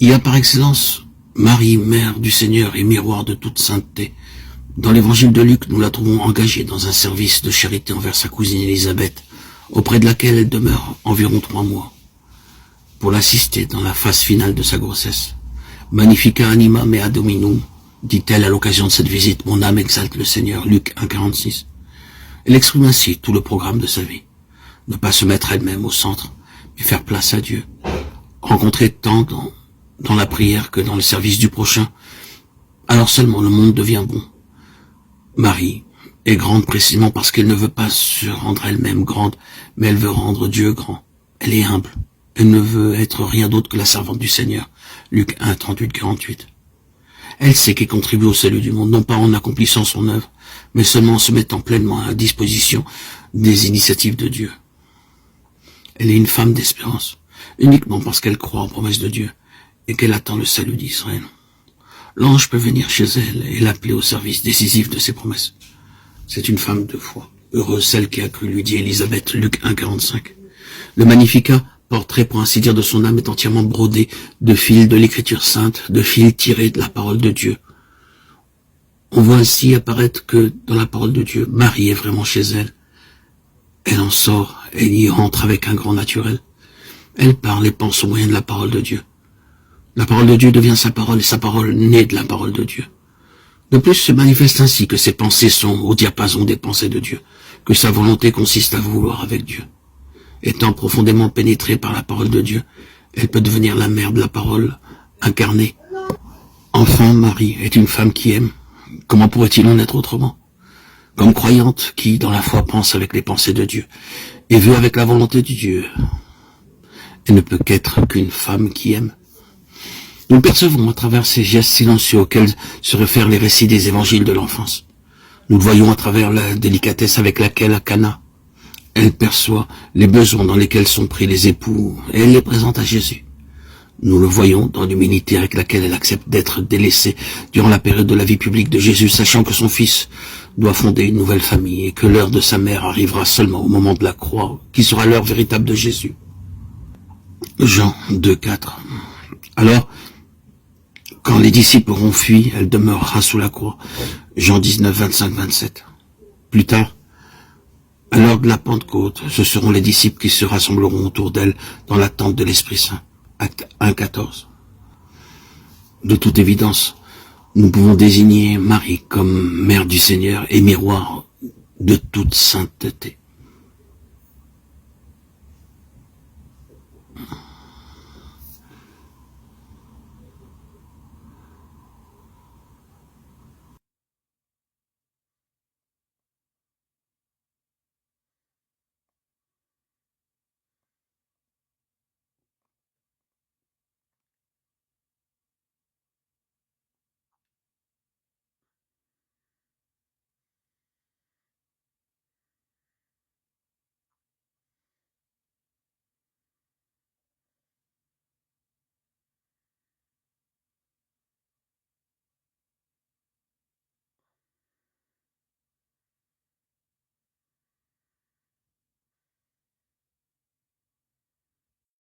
Il y a par excellence Marie, mère du Seigneur et miroir de toute sainteté. Dans l'évangile de Luc, nous la trouvons engagée dans un service de charité envers sa cousine Élisabeth, auprès de laquelle elle demeure environ 3 mois, pour l'assister dans la phase finale de sa grossesse. Magnifica anima mea dominum, dit-elle à l'occasion de cette visite, mon âme exalte le Seigneur, Luc 1,46. Elle exprime ainsi tout le programme de sa vie. Ne pas se mettre elle-même au centre, mais faire place à Dieu. Rencontrer tant dans la prière que dans le service du prochain, alors seulement le monde devient bon. Marie est grande précisément parce qu'elle ne veut pas se rendre elle-même grande, mais elle veut rendre Dieu grand. Elle est humble. Elle ne veut être rien d'autre que la servante du Seigneur. Luc 1, 38-48. Elle sait qu'elle contribue au salut du monde, non pas en accomplissant son œuvre, mais seulement en se mettant pleinement à la disposition des initiatives de Dieu. Elle est une femme d'espérance, uniquement parce qu'elle croit aux promesses de Dieu et qu'elle attend le salut d'Israël. L'ange peut venir chez elle et l'appeler au service décisif de ses promesses. C'est une femme de foi. Heureuse celle qui a cru, lui dit Élisabeth, Luc 1,45. Le Magnificat, portrait pour ainsi dire de son âme, est entièrement brodé de fils de l'écriture sainte, de fils tirés de la parole de Dieu. On voit ainsi apparaître que dans la parole de Dieu, Marie est vraiment chez elle. Elle en sort, elle y entre avec un grand naturel. Elle parle et pense au moyen de la parole de Dieu. La parole de Dieu devient sa parole et sa parole naît de la parole de Dieu. De plus, se manifeste ainsi que ses pensées sont au diapason des pensées de Dieu, que sa volonté consiste à vouloir avec Dieu. Étant profondément pénétrée par la parole de Dieu, elle peut devenir la mère de la parole incarnée. Enfin, Marie est une femme qui aime. Comment pourrait-il en être autrement? Comme croyante qui, dans la foi, pense avec les pensées de Dieu et veut avec la volonté de Dieu. Elle ne peut qu'être qu'une femme qui aime. Nous percevons à travers ces gestes silencieux auxquels se réfèrent les récits des évangiles de l'enfance. Nous le voyons à travers la délicatesse avec laquelle, à Cana, elle perçoit les besoins dans lesquels sont pris les époux et elle les présente à Jésus. Nous le voyons dans l'humilité avec laquelle elle accepte d'être délaissée durant la période de la vie publique de Jésus, sachant que son fils doit fonder une nouvelle famille et que l'heure de sa mère arrivera seulement au moment de la croix, qui sera l'heure véritable de Jésus. Jean 2,4. Alors, quand les disciples auront fui, elle demeurera sous la croix. Jean 19, 25-27. Plus tard, à l'heure de la Pentecôte, ce seront les disciples qui se rassembleront autour d'elle dans l'attente de l'Esprit Saint. Acte 1, 14. De toute évidence, nous pouvons désigner Marie comme mère du Seigneur et miroir de toute sainteté.